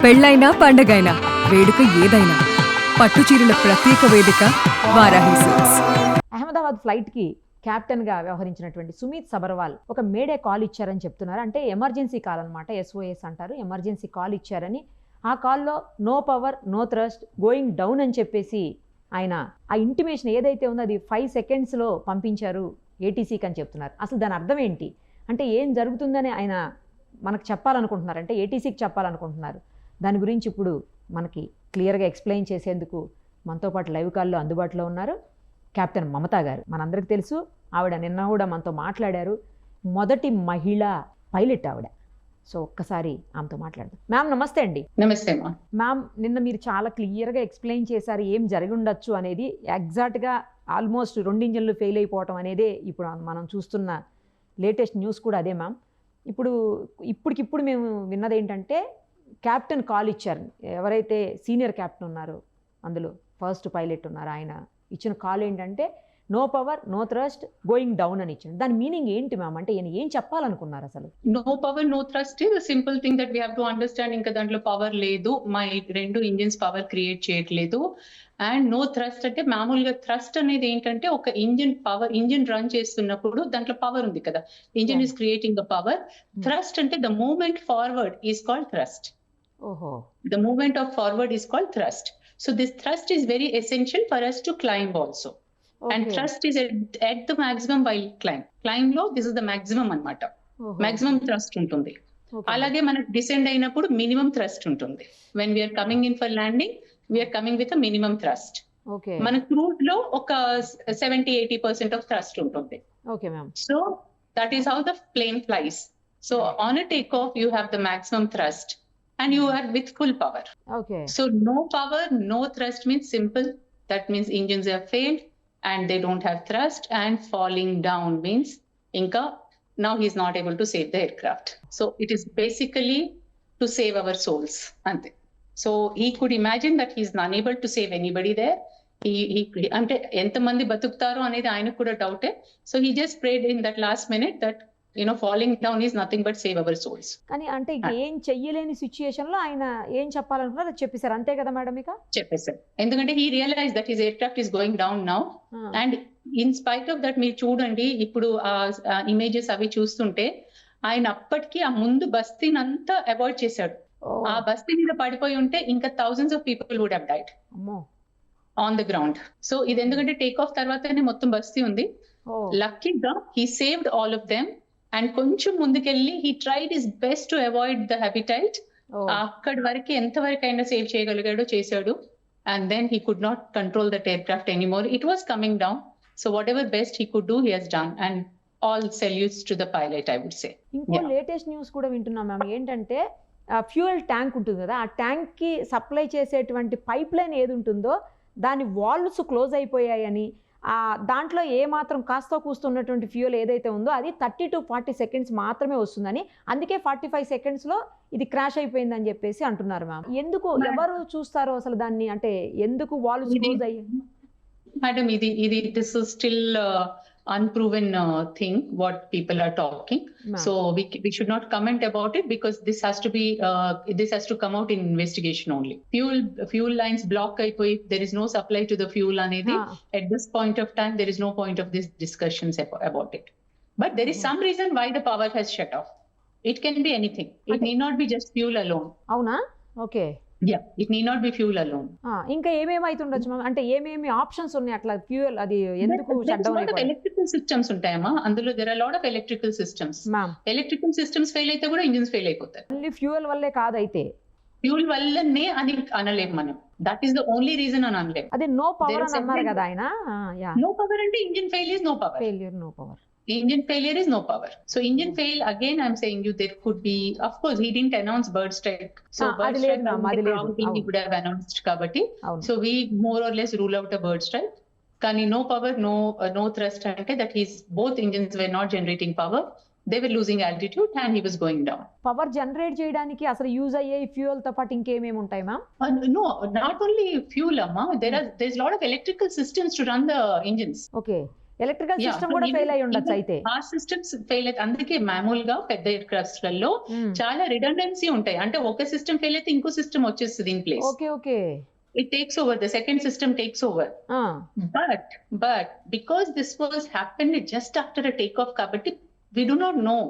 పెళ్ళైనా పండగైనా వేడుక ఏదైనా పట్టు చీరల ప్రత్యేక వేదిక వారాహి సిల్క్స్. అహ్మదాబాద్ ఫ్లైట్కి క్యాప్టెన్గా వ్యవహరించినటువంటి సుమిత్ సబర్వాల్ ఒక మేడే కాల్ ఇచ్చారని చెప్తున్నారు. అంటే ఎమర్జెన్సీ కాల్ అనమాట, SOS అంటారు. ఎమర్జెన్సీ కాల్ ఇచ్చారని, ఆ కాల్లో no power no thrust going down అని చెప్పేసి ఆయన ఆ ఇంటిమేషన్ ఏదైతే ఉందో అది 5 సెకండ్స్లో పంపించారు ATCకి అని చెప్తున్నారు. అసలు దాని అర్థం ఏంటి? అంటే ఏం జరుగుతుందని ఆయన మనకు చెప్పాలనుకుంటున్నారు, అంటే ATCకి చెప్పాలనుకుంటున్నారు. దాని గురించి ఇప్పుడు మనకి క్లియర్గా ఎక్స్ప్లెయిన్ చేసేందుకు మనతో పాటు లైవ్ కాల్లో అందుబాటులో ఉన్నారు కెప్టెన్ మమతా గారు. మనందరికీ తెలుసు, ఆవిడ నిన్న కూడా మనతో మాట్లాడారు. మొదటి మహిళా పైలట్ ఆవిడ. సో ఒక్కసారి ఆమెతో మాట్లాడదాం. మ్యామ్ నమస్తే అండి. నమస్తే మ్యామ్, నిన్న మీరు చాలా క్లియర్గా ఎక్స్ప్లెయిన్ చేశారు ఏం జరిగి ఉండొచ్చు అనేది. ఎగ్జాక్ట్గా ఆల్మోస్ట్ 2 ఇంజన్లు ఫెయిల్ అయిపోవటం అనేదే ఇప్పుడు మనం చూస్తున్న లేటెస్ట్ న్యూస్ కూడా అదే మ్యామ్. ఇప్పటికిప్పుడు మేము విన్నది ఏంటంటే క్యాప్టెన్ కాల్ ఇచ్చారు. ఎవరైతే సీనియర్ క్యాప్టెన్ ఉన్నారో అందులో ఫస్ట్ పైలట్ ఉన్నారు, ఆయన ఇచ్చిన కాల్ ఏంటంటే no power no thrust going down అని ఇచ్చాడు. దాని మీనింగ్ ఏంటి మ్యామ్? అంటే ఈయన ఏం చెప్పాలనుకున్నారు అసలు? No power no thrust is simple thing that we have to understand. ఇంకా దాంట్లో పవర్ లేదు, మా 2 ఇంజిన్స్ పవర్ క్రియేట్ చేయట్లేదు. అండ్ నో థ్రస్ట్ అంటే మామూలుగా థ్రస్ట్ అనేది ఏంటంటే ఒక ఇంజిన్ రన్ చేస్తున్నప్పుడు దాంట్లో పవర్ ఉంది కదా, engine is creating the power. Thrust అంటే the movement forward is called thrust. The movement of forward is called thrust. So this thrust is very essential for us to climb also. Okay. And thrust is at the maximum while climb low, this is the maximum anamata. Maximum thrust untundi. Alage manaku descend ayinappudu minimum thrust untundi. When we are coming in for landing, we are coming with a minimum thrust. Okay. Mana cruise lo oka 70-80% of thrust untundi. Okay ma'am. So that is how the plane flies. So on a takeoff you have the maximum thrust. And you are with full power. Okay. So no power, no thrust means simple. That means engines have failed and they don't have thrust, and falling down means Inka, now he is not able to save the aircraft. So it is basically to save our souls. So he could imagine that he is unable to save anybody there. He ante enta mandi batuktaro anedi ayaku kuda doubt. So he just prayed in that last minute that falling down is nothing but save our souls. కానీ అంటే ఏం చెయ్యలేని situation లో ఆయన ఏం చెప్పాలనుకున్నారో చెప్పేశారు, అంతే కదా madam? ఇక చెప్పేశారు ఎందుకంటే he realized that his aircraft is going down now. And in spite of that మీరు చూడండి ఇప్పుడు ఆ ఇమేజెస్ అవి చూస్తుంటే ఆయన అప్పటికి ఆ ముందు బస్తీని అంతా అవాయిడ్ చేశాడు. ఆ బస్తీ మీద పడిపోయి ఉంటే ఇంకా thousands of people would have died on the ground. So ఇది ఎందుకంటే టేక్ ఆఫ్ తర్వాతనే మొత్తం బస్తీ ఉంది. లక్కీగా he saved all of them. And కొంచెం ముందుకెళ్ళి he tried his best to avoid the habitat. అక్కడి వరకు ఎంతవరకు అయినా సేవ్ చేయగలిగాడో చేశాడు. And then he could not control that aircraft anymore. It was coming down. So whatever best he could do he has done. And all salutes to the pilot I would say. ఇంకో latest news కూడా వింటున్నాం ma'am. ఏంటంటే fuel tank ఉంటుంది కదా, ఆ tank కి supply చేసేటువంటి pipe line ఏది ఉంటుందో దాని వాల్వ్స్ క్లోజ్ అయిపోయాయని, దాంట్లో ఏ మాత్రం కాస్త కూస్తున్నటువంటి ఫ్యూయల్ ఏదైతే ఉందో అది 30 to 40 సెకండ్స్ మాత్రమే వస్తుందని, అందుకే 45 సెకండ్స్లో ఇది క్రాష్ అయిపోయిందని చెప్పేసి అంటున్నారు మ్యామ్. ఎందుకు, ఎవరు చూస్తారో అసలు దాన్ని? అంటే ఎందుకు వాల్వ్స్ క్లోజ్ అయ్యాయి? మేడం ఇది this is still unproven thing what people are talking. So we should not comment about it because this has to come out in investigation only. Fuel lines block అయిపోయి there is no supply to the fuel anedi. At this point of time there is no point of this discussions about it. But there is some reason why the power has shut off. It can be anything. It need not be just fuel alone. అవునా? Okay. Yeah, it need not be fuel alone. ఇంకా ఏమేమి అవుతుండొచ్చు ma'am? అంటే ఏమేమి options ఉన్నాయి అట్లా fuel అది ఎందుకు shut down అయిపోయింది? ఎలక్ట్రికల్ సిస్టమ్స్ ఉంటాయమ్మా అందులో. there are a lot of electrical systems. Electrical systems fail అయితే కూడా ఇంజిన్స్ ఫెయిల్ అయిపోతాయి. ఓన్లీ ఫ్యూయల్ వల్లే కాదైతే? ఫ్యూల్ వల్లనే అని అనలేము మనం. That is the only reason అని అనలేము. అదే నో పవర్ అని అన్నారు కదా ఆయన. నో పవర్ అంటే engine fail is no power. Failure no power. Engine failure is no power. So engine fail again, I'm saying you there could be, of course he didn't announce bird strike. So bird strike he would have announced kabatti. So we more or less rule out a bird strike. Kani no power, no thrust ante that his both engines were not generating power. They were losing altitude and he was going down. Power generate చేయడానికి అసలు use అయ్యే fuel తో పాటు ఇంకేమేమి ఉంటాయి ma'am? No, not only fuel amma. There's a lot of electrical systems to run the engines. Okay. Electrical Yeah, system but కూడా even- fail అయి ఉండొచ్చు even అయితే. ఆ సిస్టమ్స్ ఫెయిల్ అయితే అందుకే మామూలుగా పెద్ద ఎయిర్ క్రాఫ్ట్స్ లలో చాలా రిడెండెన్సీ ఉంటాయి. అంటే ఒక సిస్టమ్ ఫెయిల్ అయితే ఇంకో సిస్టమ్ వచ్చేస్తుంది in place. Okay okay. It takes over, the second system takes over. But because this was happened just after a takeoff kabatti, we do not know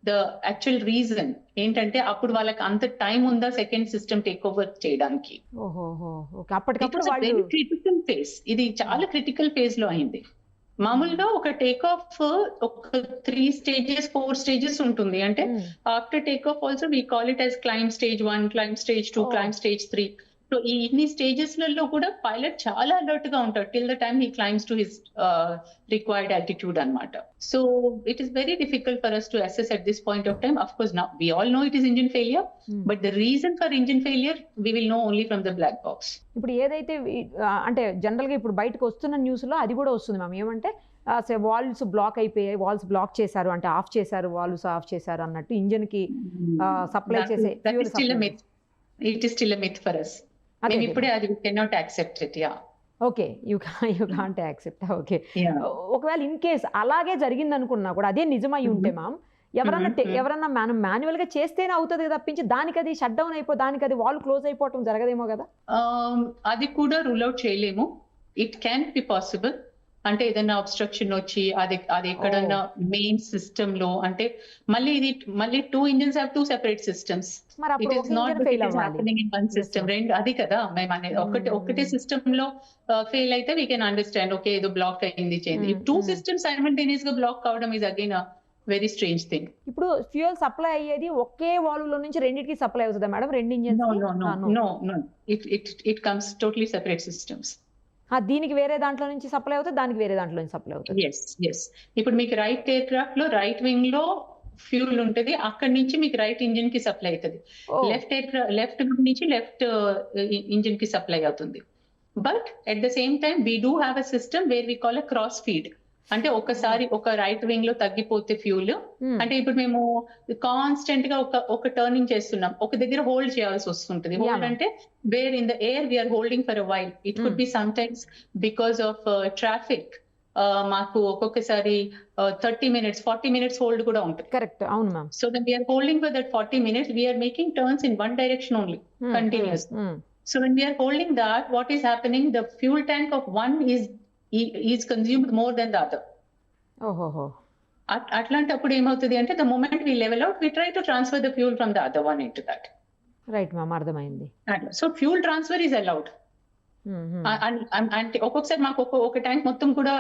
the actual reason. ఏంటంటే అప్పుడు వాళ్ళకి అంత time ఉందా second system take over చేయడానికి? ఓహోహో okay. It అప్పటికప్పుడు was a వాళ్ళు very critical phase. ఇది చాలా క్రిటికల్ ఫేజ్ లో అయింది. మామూలుగా ఒక టేక్ ఆఫ్ ఒక 3 stages 4 stages ఉంటుంది. అంటే after take off also we call it as claim stage 1, claim stage 2, claim stage 3. So ఈ ఇన్ని స్టేజెస్ లలో కూడా పైలట్ చాలా అలర్ట్ గా ఉంటాడు till the time he climbs to his required altitude అన్నమాట. So it is very difficult for us to assess at this point of time. Of course now we all know it is engine failure, but the reason for engine failure we will know only from the black box. ఇప్పుడు ఏదైతే అంటే జనరల్గా ఇప్పుడు బయటకు వస్తున్న న్యూస్లో అది కూడా వస్తుంది మ్యామ్. ఏమంటే వాల్వ్స్ బ్లాక్ అయిపోయాయి, వాల్వ్స్ బ్లాక్ చేశారు, అంటే ఆఫ్ చేశారు, వాల్వ్స్ ఆఫ్ చేశారు అన్నట్టు ఇంజిన్కి సప్లై చేసే it is still a myth for us. మేము ఇప్పుడే అది we cannot accept it. Yeah. Okay, you can't accept. Okay, ఒకవేళ ఇన్ కేస్ అలాగే జరిగింది అనుకున్నా కూడా అదే నిజమై ఉంటే మ్యామ్, ఎవరన్నా మనం మాన్యువల్ గా చేస్తేనే అవుతుంది కదా తప్పించి దానికి అది షట్ డౌన్ దానికి అది వాల్ క్లోజ్ అయిపోవటం జరగదేమో కదా? అది కూడా రూల్ అవుట్ చేయలేము. It can be possible. అంటే ఏదైనా అబ్స్ట్రక్షన్ వచ్చి అది ఎక్కడన్నా మెయిన్ సిస్టమ్ లో, అంటే మళ్ళీ 2 engines have 2 separate systems. It is not that it is happening in one system. రెండు అది కదా మేము అనేది. ఒకటే సిస్టమ్ లో ఫెయిల్ అయితే వీ కెన్ అండర్స్టాండ్, ఓకే ఏదో బ్లాక్ అయింది చేయండి. 2 systems simultaneous గా బ్లాక్ కావడం is again a very strange thing. ఇప్పుడు ఫ్యూయల్ సప్లై అయ్యేది ఒకే వాల్వ్ లో నుంచి రెండింటికి సప్లై అవుతుందా madam? 2 engines? No. It comes totally separate systems. దీనికి వేరే దాంట్లో నుంచి సప్లై అవుతుంది, దానికి వేరే దాంట్లో నుంచి సప్లై అవుతుంది. ఎస్. ఇప్పుడు మీకు రైట్ ఎయిర్ క్రాఫ్ట్ లో రైట్ వింగ్ లో ఫ్యూల్ ఉంటది, అక్కడి నుంచి మీకు రైట్ ఇంజిన్ కి సప్లై అవుతుంది. లెఫ్ట్ నుంచి లెఫ్ట్ ఇంజిన్ కి సప్లై అవుతుంది. But at the same time we do have a system where we call a cross feed. అంటే ఒకసారి ఒక రైట్ వింగ్ లో తగ్గిపోతే ఫ్యూల్, అంటే ఇప్పుడు మేము కాన్స్టెంట్ గా ఒక టర్నింగ్ చేస్తున్నాం, ఒక దగ్గర హోల్డ్ చేయాల్సి వస్తుంటది. హోల్డ్ అంటే where in the air we are holding for a while. It could be sometimes because of traffic. మాకు ఒక్కొక్కసారి 30 minutes 40 minutes హోల్డ్ కూడా ఉంటుంది. కరెక్ట్, అవును ma'am. So then we are holding for that 40 minutes, we are making turns in one direction only continuous. So when we are holding that, what is happening, the fuel tank of one is consumed more than the other. అట్లాంటప్పుడు ఏమవుతుంది అంటే the moment we level out, we try to transfer the fuel from the other one into that. Right ma'am, అర్థమైంది. So fuel transfer is allowed. అంటే ఒక్కొక్కసారి మాకు ఒక tank మొత్తం కూడా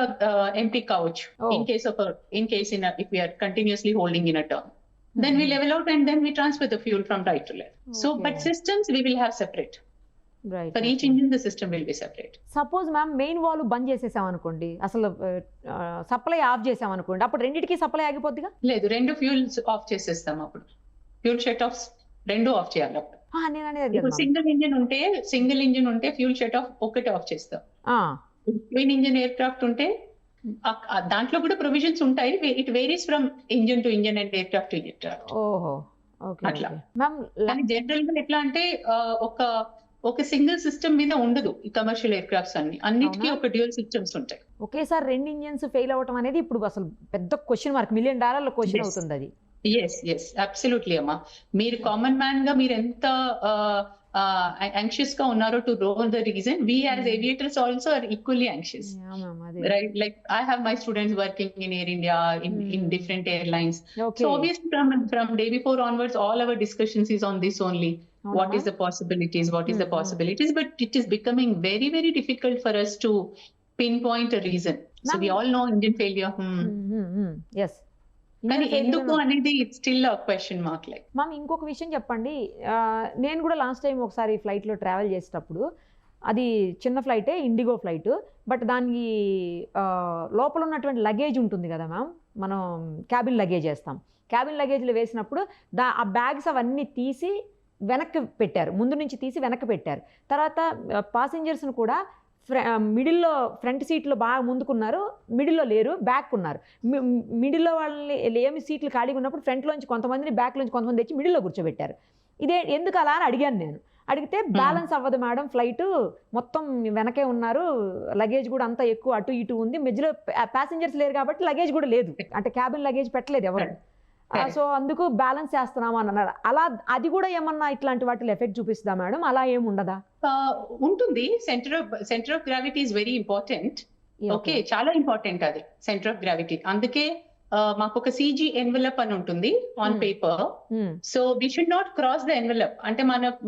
ఎంటీ కావచ్చు in case if we are continuously holding in a turn. Then we level out and then we transfer the fuel from right to left. So but systems we will have separate. Right. For each engine the system will be separate. Suppose ma'am main valve బంద్ చేసేసాం అనుకోండి, అసలు supply of చేసాం అనుకోండి, అప్పుడు రెండింటికి supply ఆగిపోద్దిగా? లేదు, 2 fuels of చేసేస్తాం. అప్పుడు ఫ్యూల్ షట్ ఆఫ్ 2 ఆఫ్ చేయాలి. అప్పుడు నేను అనేది సింగిల్ ఇంజిన్ ఉంటే ఫ్యూల్ షట్ ఆఫ్ ఒకటి ఆఫ్ చేస్తాం. ట్విన్ ఇంజిన్ ఎయిర్ క్రాఫ్ట్ ఉంటే దాంట్లో కూడా ప్రొవిజన్స్ ఉంటాయి. It varies from engine to engine and air craft to air craft. అట్లా కానీ జనరల్ గా ఎట్లా అంటే ఒక సింగిల్ సిస్టమ్ మీద ఉండదు ఈ కమర్షియల్ ఎయిర్ క్రాఫ్ట్స్ అన్నిటికీ ఒక డ్యూయల్ సిస్టమ్స్ ఉంటాయి. ఒకేసారి 2 ఇంజిన్స్ ఫెయిల్ అవ్వడం అనేది ఇప్పుడు అసలు పెద్ద క్వశ్చన్ మార్క్, $1 million క్వశ్చన్ అవుతుంది అది. ఎస్ అబ్సల్యూట్లీ అమ్మా. మీరు కామన్ మ్యాన్ గా మీరు ఎంత anxious గా ఉన్నారో to know the reason, we as aviators also are equally anxious. Right, like I have my students working in Air India in different airlines. So obviously from day before onwards all our discussions is on this only. What is the possibilities, but it is becoming very very difficult for us to pinpoint a reason. So we all know engine failure. Yes. కానీ ఎందుకు అనేది it's still a question mark. Like ma'am ఇంకొక విషయం చెప్పండి, నేను కూడా last time ఒకసారి ఫ్లైట్లో ట్రావెల్ చేసేటప్పుడు, అది చిన్న ఫ్లైటే, ఇండిగో ఫ్లైట్, బట్ దానికి లోపల ఉన్నటువంటి లగేజ్ ఉంటుంది కదా మ్యామ్, మనం క్యాబిన్ లగేజ్ వేస్తాం. క్యాబిన్ లగేజ్లో వేసినప్పుడు ఆ బ్యాగ్స్ అవన్నీ తీసి వెనక్కి పెట్టారు, ముందు నుంచి తీసి వెనక్కి పెట్టారు. తర్వాత పాసెంజర్స్ని కూడా మిడిల్లో ఫ్రంట్ సీట్లో బాగా ముందుకున్నారు, మిడిల్లో లేరు, బ్యాక్ ఉన్నారు. మిడిల్లో వాళ్ళని ఏమి సీట్లు ఖాళీగా ఉన్నప్పుడు ఫ్రంట్లోంచి కొంతమందిని, బ్యాక్లోంచి కొంతమంది తెచ్చి మిడిల్లో కూర్చోబెట్టారు. ఇదే ఎందుకు అలా అని అడిగాను నేను. అడిగితే బ్యాలెన్స్ అవ్వదు మేడం, ఫ్లైట్ మొత్తం వెనకే ఉన్నారు, లగేజ్ కూడా అంతా ఎక్కువ అటు ఇటు ఉంది, మధ్యలో ప్యాసింజర్స్ లేరు కాబట్టి లగేజ్ కూడా లేదు, అంటే క్యాబిన్ లగేజ్ పెట్టలేదు ఎవరు, సో అందుకు బ్యాలెన్స్ చేస్తున్నాము అని అన్నారు. అలా అది కూడా ఏమన్నా ఇట్లాంటి వాటిలో ఎఫెక్ట్ చూపిస్తుందా మేడం? అలా ఏమి ఉండదా? ఉంటుంది. Centre of gravity is very important. Okay, చాలా ఇంపార్టెంట్ అది సెంటర్ ఆఫ్ గ్రావిటీ. అందుకే మాకు ఒక CG ఎన్వలప్ అని ఉంటుంది on paper. So we should not cross the envelope. అంటే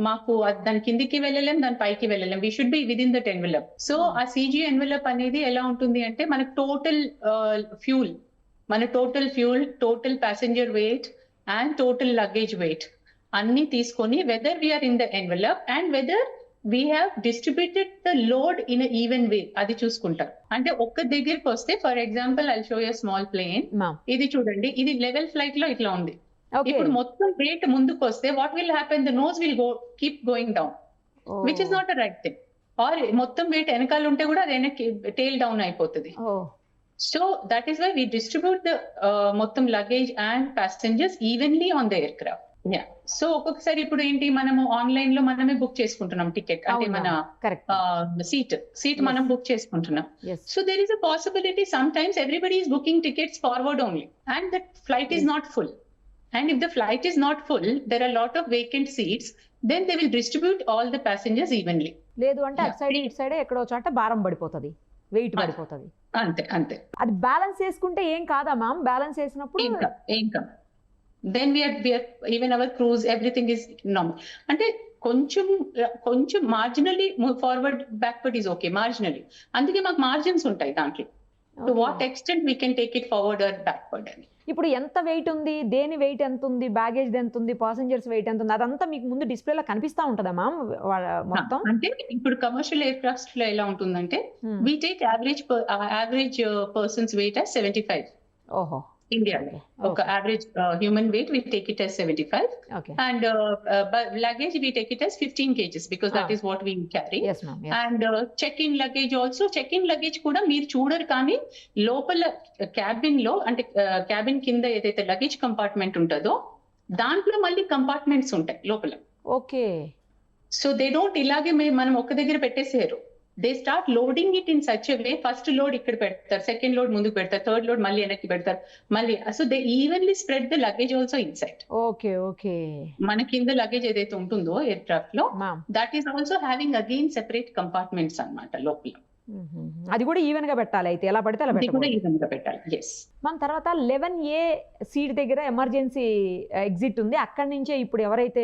మాకు దాని కిందికి వెళ్ళలేం, దాని పైకి వెళ్ళలేం, we should be within that envelope. So ఆ CG ఎన్వలప్ అనేది ఎలా ఉంటుంది అంటే మనకు total fuel, total passenger weight and total luggage weight అన్ని తీసుకొని whether we are in the envelope and whether we have distributed the load in even way అది చూసుకుంటారు. అంటే ఒక్క దగ్గరికి వస్తే for example I show you small plane. ఇది చూడండి, ఇది లెవెల్ ఫ్లైట్ లో ఇట్లా ఉంది. ఇప్పుడు మొత్తం వెయిట్ ముందుకు వస్తే what will happen, the nose will keep going down, which is not a right thing. Or మొత్తం వెయిట్ వెనకాల ఉంటే కూడా అది వెనక్కి టేల్ డౌన్ అయిపోతుంది. So that is why we distribute the మొత్తం luggage and passengers evenly on the aircraft. So ఒక్కొక్కసారి ఇప్పుడు ఏంటి, మనము ఆన్లైన్ లో మనమే బుక్ చేసుకుంటున్నాం టికెట్, అంటే మన సీట్ మనం బుక్ చేసుకుంటున్నాం. So there is a possibility sometimes everybody is booking tickets forward only and that flight is not full. And if the flight is not full, there are lot of vacant seats, then they will distribute all the passengers evenly. లేదు అంటే అటు side ఇటు side ఎక్కడో చోట భారం పడిపోతుంది, wait పడిపోతుంది. అంతే అది బ్యాలెన్స్ చేసుకుంటే ఏం కాదా మ్యామ్? బ్యాలెన్స్ చేసినప్పుడు ఏం కాదు. Then we are even our cruise everything is normal. అంటే కొంచెం marginally forward backward is okay, marginally. అందుకే మాకు మార్జిన్స్ ఉంటాయి దాంట్లో. To what extent we can take it forward are backward అని. ఇప్పుడు ఎంత వెయిట్ ఉంది, దేని వెయిట్ ఎంత ఉంది, బ్యాగేజ్ ఎంత ఉంది, ప్యాసింజర్స్ వెయిట్ ఎంత ఉంది, అదంతా మీకు ముందు డిస్ప్లేలో కనిపిస్తా ఉంటుందా మ్యామ్ మొత్తం? అంటే ఇప్పుడు కమర్షియల్ ఎయిర్ క్రాఫ్ట్స్ లో ఎలా ఉంటుందంటే we take average person's weight as 75. ఓహో, ఇండియాలో ఒక average human weight we take it as 75. Okay. And luggage we take it as 15 kgs because that is what we carry. Yes ma'am. Yes. And check-in luggage also, check-in luggage కూడా మీరు చూడరు, కానీ లోపల cabin లో అంటే cabin కింద ఏదైతే luggage compartment ఉంటుందో దాంట్లో మళ్ళీ కంపార్ట్మెంట్స్ ఉంటాయి లోపల. ఓకే. సో దే డోంట్ ఇలాగే మనం ఒక దగ్గర పెట్టేసారు. They start loading it in such a way, first load ఇక్కడ పెడతారు, సెకండ్ లోడ్ ముందుకు పెడతారు, థర్డ్ లోడ్ మళ్ళీ వెనక్కి పెడతారు మళ్ళీ. So they evenly spread the luggage also inside. Okay. మన కింద లగేజ్ ఏదైతే ఉంటుందో ఎయిర్ క్రాఫ్ట్ లో, that is also having again separate compartments అన్నమాట లోపల. అది కూడా ఈవెన్ గా పెట్టాలి, అయితే ఎలా పడితే అలా పెట్టాలి. yes మనం తర్వాత 11A సీట్ దగ్గర ఎమర్జెన్సీ ఎగ్జిట్ ఉంది, అక్కడి నుంచే ఇప్పుడు ఎవరైతే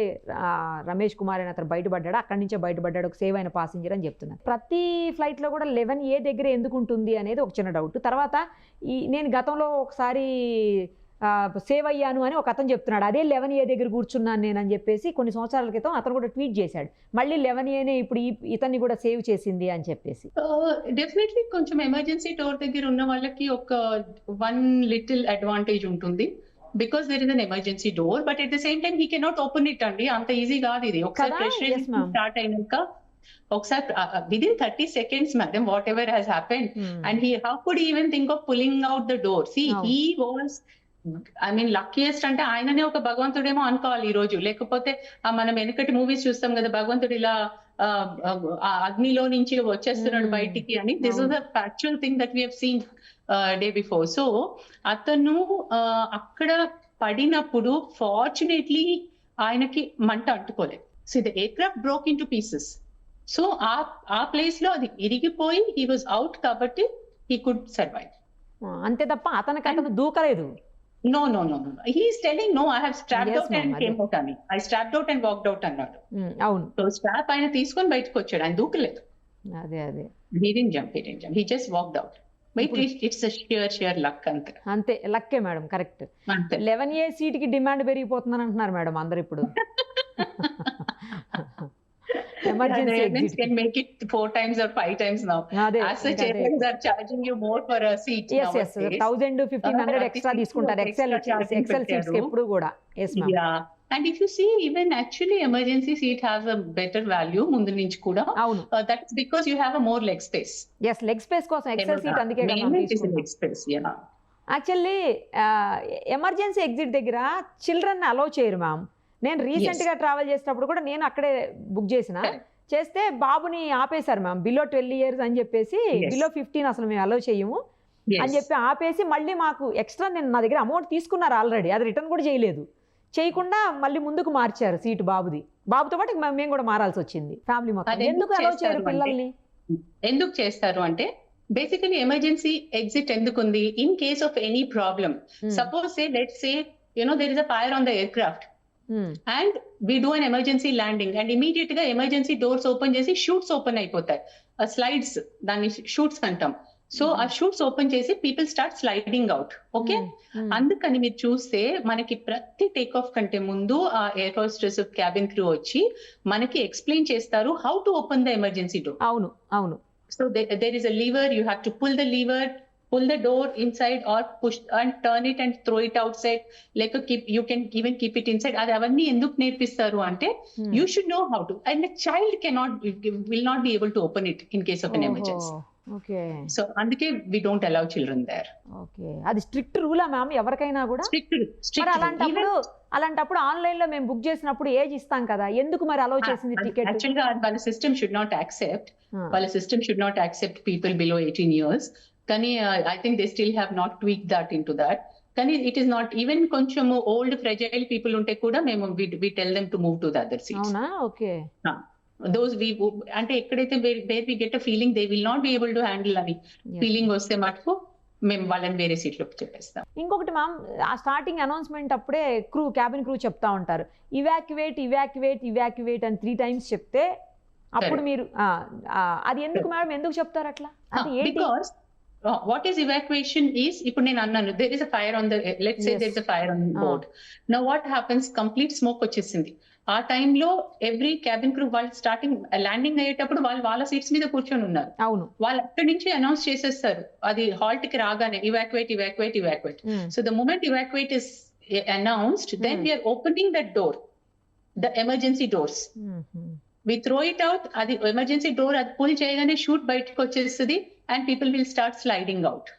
రమేష్ కుమార్ అని అతను బయటపడ్డాడో అక్కడి నుంచే బయటపడ్డాడు, ఒక సేవ్ అయిన పాసింజర్ అని చెప్తున్నారు. ప్రతి ఫ్లైట్ లో కూడా 11A దగ్గర ఎందుకు ఉంటుంది అనేది ఒక చిన్న డౌట్. తర్వాత నేను గతంలో ఒకసారి సేవ్ అయ్యాను అని ఒక అతను చెప్తున్నాడు, అదే 11A దగ్గర కూర్చున్నాను నేను అని చెప్పేసి కొన్ని సంవత్సరాల క్రితం అతను కూడా ట్వీట్ చేశాడు, మళ్ళీ 11Aనే ఇప్పుడు ఇతన్ని కూడా సేవ్ చేసింది అని చెప్పేసి. డెఫినెట్లీ కొంచెం ఎమర్జెన్సీ డోర్ దగ్గర ఉన్న వాళ్ళకి ఒక వన్ లిటిల్ అడ్వాంటేజ్ ఉంటుంది, because there is an emergency door, but at the same time he cannot open it అండి, అంత ఈజీ కాదు ఇది. ఒకసారి ప్రెషరైజేషన్ స్టార్ట్ అయినాక ఒకసారి within 30 seconds madam whatever has happened, and how could he even think of pulling out the door? See, he was luckiest అంటే ఆయననే ఒక భగవంతుడేమో అనుకోవాలి ఈ రోజు. లేకపోతే మనం వెనకటి మూవీస్ చూస్తాం కదా, భగవంతుడు ఇలా అగ్నిలో నుంచి వచ్చేస్తున్నాడు బయటికి అని. This was a factual thing that we have seen day before. So అతను అక్కడ పడినప్పుడు ఫార్చునేట్లీ ఆయనకి మంట అంటుకోలేదు. So the aircraft broke into pieces. So ఆ ప్లేస్ లో అది ఇరిగిపోయి హీ వాజ్ అవుట్ కాబట్టి హీ కుడ్ సర్వైవ్. అంతే తప్ప అతను దూకలేదు. No. He is telling no, I have strapped out and came out అని. I strapped out and walked out అన్నాడు. అవును. సో స్ట్రాప్ ఆయన తీసుకొని బయటకు వచ్చాడు, ఆయన దూకలేదు. అదే he didn't jump. He just walked out. But it's a sheer luck అంతే. లక్కే మేడం, కరెక్ట్. 11A సీట్ కి డిమాండ్ పెరిగిపోతుందని అంటున్నారు మేడం అందరు ఇప్పుడు. Emergency exit can make it 4 times or 5 times now. As such, airlines are charging you more for a seat. Yes, 1000-1500 extra తీసుకుంటారు XL seats ఎప్పుడు కూడా. Yes ma'am. Yeah. And if you see, even actually emergency seat has a better value ముందు నుంచి కూడా. That is because you have a more leg space. Yes, leg space కోసం XL seat అందుకే కదా మనం తీసుకుంటాం. Leg space, yeah. Actually, emergency exit దగ్గర children allow చేయరు మ్యామ్. నేను రీసెంట్ గా ట్రావెల్ చేసినప్పుడు కూడా నేను అక్కడే బుక్ చేసిన. చేస్తే బాబుని ఆపేశారు మ్యామ్, బిలో 12 years అని చెప్పేసి, బిలో 15 అసలు మేము అలౌ చేయము అని చెప్పి ఆపేసి, మళ్ళీ మాకు ఎక్స్ట్రా నా దగ్గర అమౌంట్ తీసుకున్నారు ఆల్రెడీ, అది రిటర్న్ కూడా చేయలేదు, చేయకుండా మళ్ళీ ముందుకు మార్చారు సీటు బాబుది. బాబుతో పాటు మేము కూడా మారాల్సి వచ్చింది ఫ్యామిలీ మొత్తం. ఎందుకు అలౌ చేయరు పిల్లల్ని? ఎందుకు చేస్తారు అంటే బేసికలీ ఎమర్జెన్సీ ఎగ్జిట్ ఎందుకు ఉంది? In case of any problem, suppose say let's say there is a fire on the aircraft and we do an emergency landing and immediate గా emergency doors open చేసి shoots open అయిపోతాయి, slides దాన్ని shoots అంటాం. So ఆ shoots open చేసి people start sliding out. Okay, అందుకని మీరు చూస్తే మనకి ప్రతి టేక్ ఆఫ్ కంటే ముందు ఆ ఎయిర్ హోస్టెస్ క్యాబిన్ క్రూ వచ్చి మనకి ఎక్స్ప్లెయిన్ చేస్తారు how to open the emergency door. అవును అవును. So there is a lever, you have to pull the lever, pull the door inside or push and turn it and throw it outside, like you can even keep it inside. అది అవన్నీ ఎందుకు నేర్పిస్తారు అంటే you should know how to, and a child will not be able to open it in case of an emergency. Okay, so అందుకే we don't allow children there. Okay, అది strict రూలా ma'am ఎవరికైనా కూడా? Strict. అలాంటప్పుడు online లో మేము book చేసినప్పుడు age ఇస్తాం కదా, ఎందుకు మరి అలౌ చేసింది టికెట్? యాక్చువల్ గా వాళ్ళ system should not accept people below 18 years. కానీ I think they still have not tweak that into that. కానీ ఇట్ ఈస్ నాట్ ఈవెన్ కొంచెం ఓల్డ్ ఫ్రెజైల్ పీపుల్ ఉంటే కూడా మేము we tell them to move to the other seats. అవునా? Okay. Those అంటే ఎక్కడైతే where we get a feeling they will not be able to handle అని feeling వస్తే మటుకు మేము వాళ్ళని వేరే సీట్లోకి చెప్పేస్తాం. ఇంకొకటి మ్యామ్, ఆ స్టార్టింగ్ అనౌన్స్మెంట్ అప్పుడే క్యాబిన్ క్రూ చెప్తా ఉంటారు ఇవాక్యువేట్ అని 3 times చెప్తే అప్పుడు మీరు అది ఎందుకు మేడం, ఎందుకు చెప్తారు అట్లా? అది ఏంటి? What is evacuation is, ఇప్పుడు నేను అన్నాను there is a fire on the, let's say there is a fire on board. Now what happens, complete smoke వచ్చేసింది. ఆ టైంలో ఎవ్రీ క్యాబిన్ క్రూ వాళ్ళు స్టార్టింగ్ ల్యాండింగ్ అయ్యేటప్పుడు వాళ్ళ సీట్స్ మీద కూర్చొని ఉన్నారు. అవును, వాళ్ళు అక్కడి నుంచి అనౌన్స్ చేసేస్తారు అది హాల్ట్ కి రాగానే evacuate. So the moment evacuate is announced, then we are opening that door, the emergency doors. We throw it out, అది ఎమర్జెన్సీ డోర్ అది పుల్ చేయగానే షూట్ బయటకు వచ్చేస్తుంది and people will start sliding out.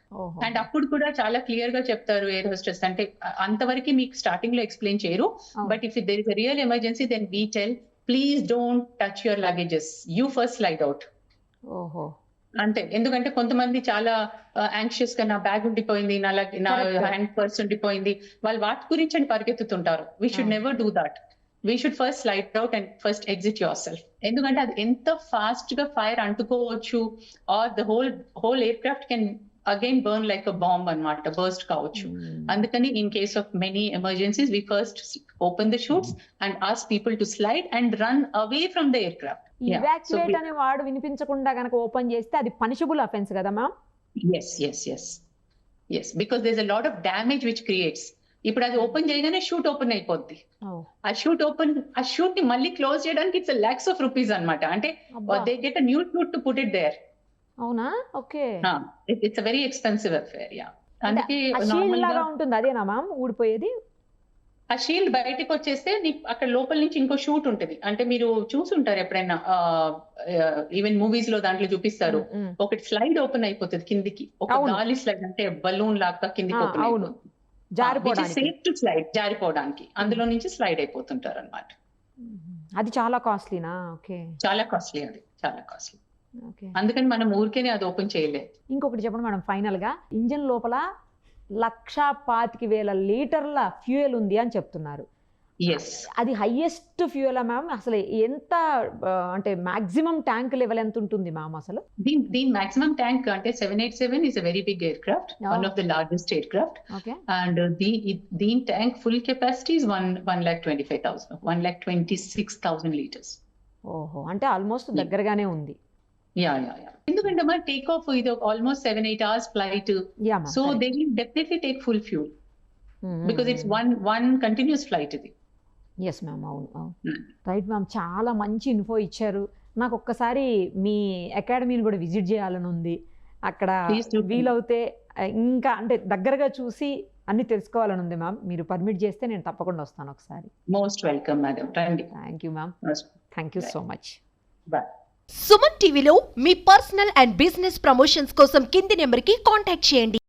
And అప్పుడు కూడా చాలా clear గా చెప్తారు ఎయిర్ హోస్టెస్, అంటే అంతవరకు మీకు స్టార్టింగ్ లో ఎక్స్ప్లెయిన్ చేయరు, but if there is a real emergency then we tell please don't touch your luggages, you first slide out. అంతే, ఎందుకంటే కొంతమంది చాలా యాంగ్షియస్ గా నా బ్యాగ్ ఉండిపోయింది, నా హ్యాండ్ పర్స్ ఉండిపోయింది, వాళ్ళు వాటి గురించి అని పరిగెత్తుతుంటారు. We should never do that. We should first slide out and first exit yourself. ఎందుకంటే అది ఎంత ఫాస్ట్ గా ఫైర్ అంటుకోవచ్చు, or the whole aircraft can again burn like a bomb అన్నమాట, బర్స్ట్ కావచ్చు. అందుకని in case of many emergencies we first open the chutes and ask people to slide and run away from the aircraft. Evacuate అనే వాడు వినిపించకుండా గనక open చేస్తే అది punishable offence కదా ma'am? yes because there's a lot of damage which creates. ఇప్పుడు అది open చేయగానే షూట్ ఓపెన్ అయిపోద్ది. ఆ షూట్ ని మళ్ళీ క్లోజ్ చేయడానికి ఇట్స్ lakhs of rupees అన్నమాట. అంటే they get a new chute to put it there. అవునా? Okay, it's a very expensive affair. అందుకే షీల్డ్ లాగా ఉంటుంది అదేనా మ్యామ్ ఊడిపోయేది? ఆ షీల్డ్ బయటకు వచ్చేస్తే అక్కడ లోపల నుంచి ఇంకో షూట్ ఉంటుంది. అంటే మీరు చూసుంటారు ఎప్పుడైనా, ఈవెన్ మూవీస్ లో దాంట్లో చూపిస్తారు, ఒకటి స్లైడ్ ఓపెన్ అయిపోతుంది కిందికి, ఒక గాలి స్లైడ్, అంటే బలూన్ లాగా కిందికి ఓపెన్ అయిపోతుంది, జారిపోవడానికి అందులో నుంచి స్లైడ్ అయిపోతుంటారు అన్నమాట. అది చాలా కాస్ట్లీనా? ఓకే, చాలా కాస్ట్లీ, అది చాలా కాస్ట్లీ. అందుకని మనం ఊరికేనే అది ఓపెన్ చేయలేదు. ఇంకొకటి చెప్పండి మేడం, ఫైనల్ గా ఇంజిన్ లోపల 1,25,000 లీటర్ల ఫ్యూయల్ ఉంది అని చెప్తున్నారు. అది హైయెస్ట్ ఫ్యూయల్ మ్యామ్? అసలు ఎంత, అంటే మాక్సిమం ట్యాంక్ లెవెల్ ఎంత ఉంటుంది మ్యామ్ అసలు? దీని మాక్సిమం ట్యాంక్ అంటే 787 is a very big aircraft, one of the largest aircraft. Okay. And దీని tank full capacity is 1,25,000, 1,26,000 liters. ఓహో, అంటే ఆల్మోస్ట్ దగ్గరగానే ఉంది. యా ఎందుకంటే మన టేక్ ఆఫ్ ఇది almost 7-8 hours flight, so they will definitely take full fuel because it's one continuous flight ఇది. Yes ma'am, అవును. రైట్ మ్యామ్, చాలా మంచి ఇన్ఫో ఇచ్చారు. నాకు ఒక్కసారి మీ అకాడమీని కూడా విజిట్ చేయాలని ఉంది. అక్కడ వీలవుతే ఇంకా అంటే దగ్గరగా చూసి అన్ని తెలుసుకోవాలని ఉంది మ్యామ్. మీరు పర్మిట్ చేస్తే నేను తప్పకుండా వస్తాను ఒకసారి. మోస్ట్ వెల్కమ్ మేడం, రండి. Thank you ma'am, thank you so much. Bye. Suman టీవీలో మీ పర్సనల్ అండ్ బిజినెస్ ప్రమోషన్స్ కోసం కింది నెంబర్కి కాంటాక్ట్ చేయండి.